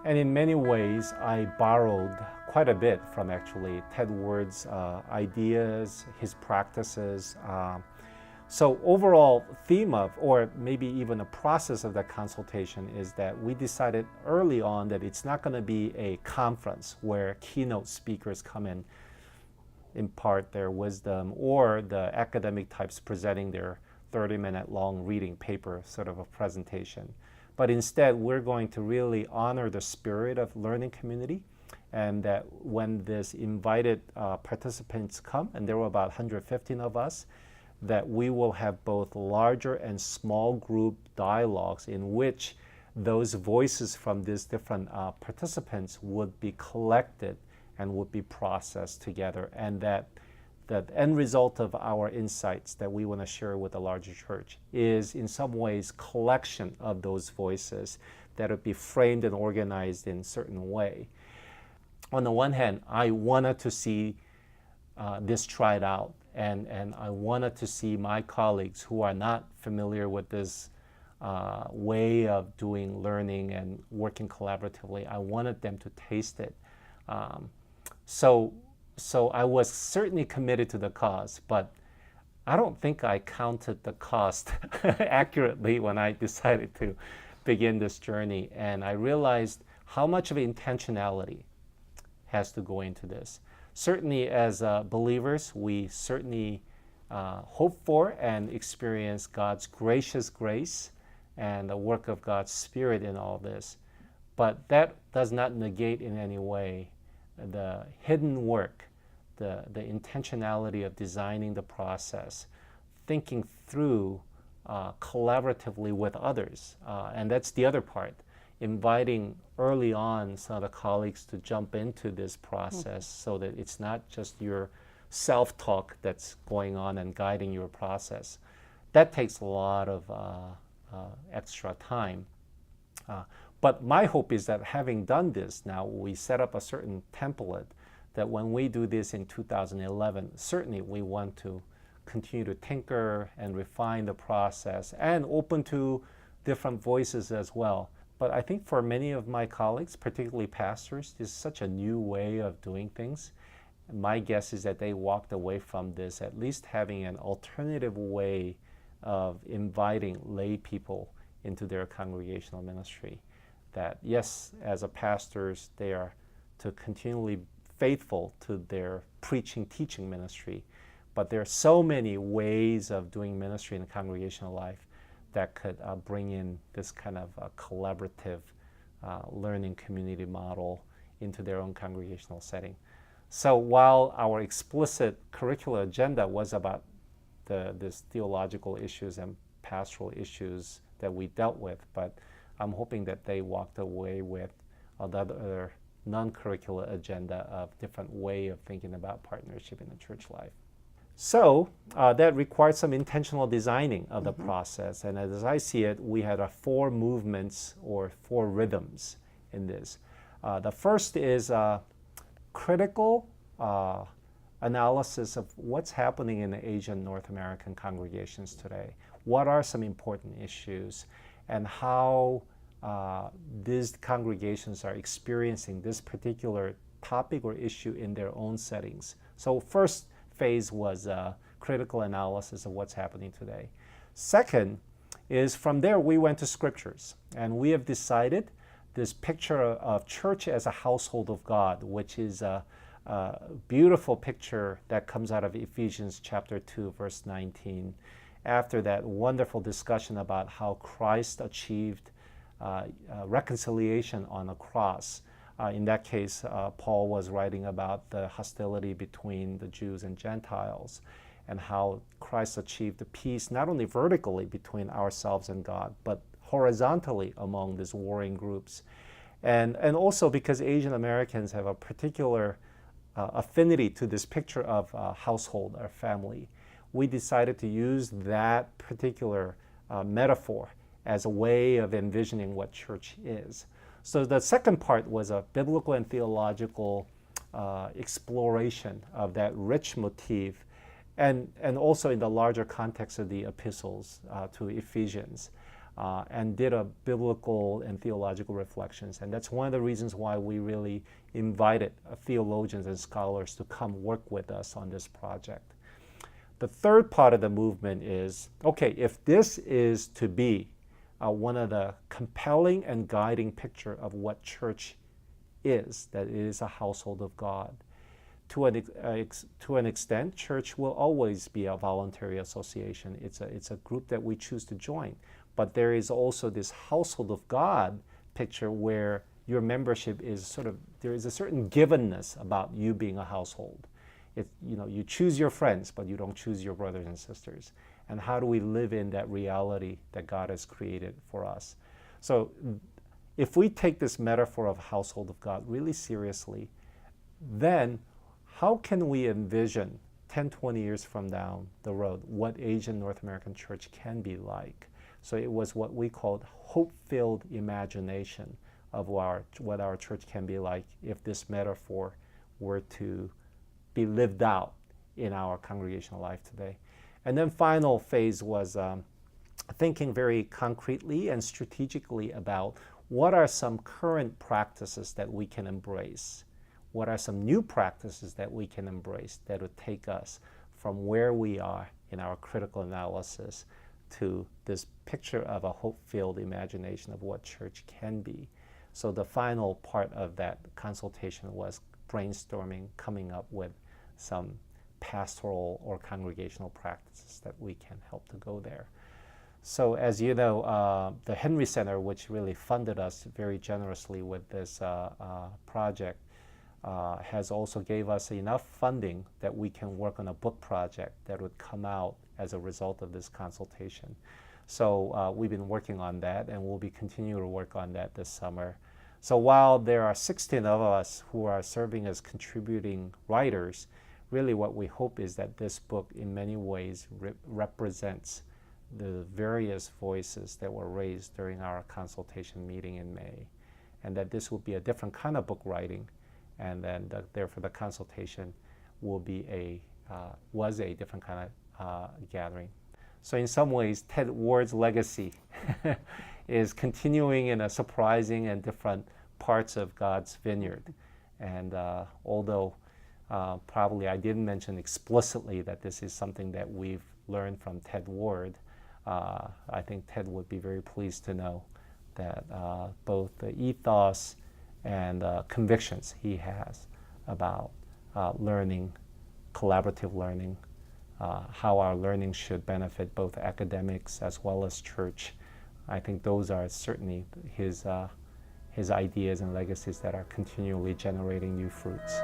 And in many ways, I borrowed quite a bit from actually Ted Ward's ideas, his practices. So overall theme of, or maybe even a process of that consultation is that we decided early on that it's not going to be a conference where keynote speakers come in, impart their wisdom, or the academic types presenting their 30-minute long reading paper sort of a presentation. But instead, we're going to really honor the spirit of learning community, and that when this invited participants come, and there were about 115 of us, that we will have both larger and small group dialogues in which those voices from these different participants would be collected and would be processed together, and that the end result of our insights that we want to share with the larger church is in some ways collection of those voices that would be framed and organized in a certain way. On the one hand, I wanted to see this tried out, and I wanted to see my colleagues who are not familiar with this way of doing learning and working collaboratively, I wanted them to taste it. So I was certainly committed to the cause, but I don't think I counted the cost accurately when I decided to begin this journey. And I realized how much of intentionality has to go into this. Certainly as believers, we certainly hope for and experience God's gracious grace and the work of God's Spirit in all this. But that does not negate in any way the hidden work, the intentionality of designing the process, thinking through collaboratively with others. And that's the other part, inviting early on some of the colleagues to jump into this process so that it's not just your self-talk that's going on and guiding your process. That takes a lot of extra time. But my hope is that having done this now, we set up a certain template that when we do this in 2011, certainly we want to continue to tinker and refine the process and open to different voices as well. But I think for many of my colleagues, particularly pastors, this is such a new way of doing things. My guess is that they walked away from this at least having an alternative way of inviting lay people into their congregational ministry. That yes, as a pastors, they are to continually faithful to their preaching, teaching ministry, but there are so many ways of doing ministry in the congregational life that could bring in this kind of collaborative learning community model into their own congregational setting. So while our explicit curricular agenda was about this theological issues and pastoral issues that we dealt with, but I'm hoping that they walked away with another non-curricular agenda of different way of thinking about partnership in the church life. So that required some intentional designing of the process. And as I see it, we had 4 movements or 4 rhythms in this. The first is critical analysis of what's happening in the Asian North American congregations today. What are some important issues and how these congregations are experiencing this particular topic or issue in their own settings. So first phase was critical analysis of what's happening today. Second is from there we went to scriptures, and we have decided this picture of church as a household of God, which is a beautiful picture that comes out of Ephesians chapter 2, verse 19. After that wonderful discussion about how Christ achieved reconciliation on a cross. In that case, Paul was writing about the hostility between the Jews and Gentiles and how Christ achieved the peace not only vertically between ourselves and God, but horizontally among these warring groups. And also because Asian Americans have a particular affinity to this picture of household or family, we decided to use that particular metaphor as a way of envisioning what church is. So the second part was a biblical and theological exploration of that rich motif, and also in the larger context of the epistles to Ephesians. and did a biblical and theological reflections. And that's one of the reasons why we really invited theologians and scholars to come work with us on this project. The third part of the movement is, okay, if this is to be one of the compelling and guiding picture of what church is, that it is a household of God, to an extent, church will always be a voluntary association. It's a group that we choose to join. But there is also this household of God picture where your membership is there is a certain givenness about you being a household. You choose your friends, but you don't choose your brothers and sisters. And how do we live in that reality that God has created for us? So if we take this metaphor of household of God really seriously, then how can we envision 10, 20 years from down the road what Asian North American church can be like? So it was what we called hope-filled imagination of what our church can be like if this metaphor were to be lived out in our congregational life today. And then final phase was thinking very concretely and strategically about what are some current practices that we can embrace? What are some new practices that we can embrace that would take us from where we are in our critical analysis to this picture of a hope-filled imagination of what church can be? So the final part of that consultation was brainstorming, coming up with some pastoral or congregational practices that we can help to go there. So as you know, the Henry Center, which really funded us very generously with this project, has also gave us enough funding that we can work on a book project that would come out as a result of this consultation. So we've been working on that, and we'll be continuing to work on that this summer. So while there are 16 of us who are serving as contributing writers, really what we hope is that this book in many ways represents the various voices that were raised during our consultation meeting in May, and that this will be a different kind of book writing, and then therefore the consultation will be was a different kind of gathering. So in some ways, Ted Ward's legacy is continuing in a surprising and different parts of God's vineyard. And although probably I didn't mention explicitly that this is something that we've learned from Ted Ward, I think Ted would be very pleased to know that both the ethos and convictions he has about learning, collaborative learning, how our learning should benefit both academics as well as church. I think those are certainly his ideas and legacies that are continually generating new fruits.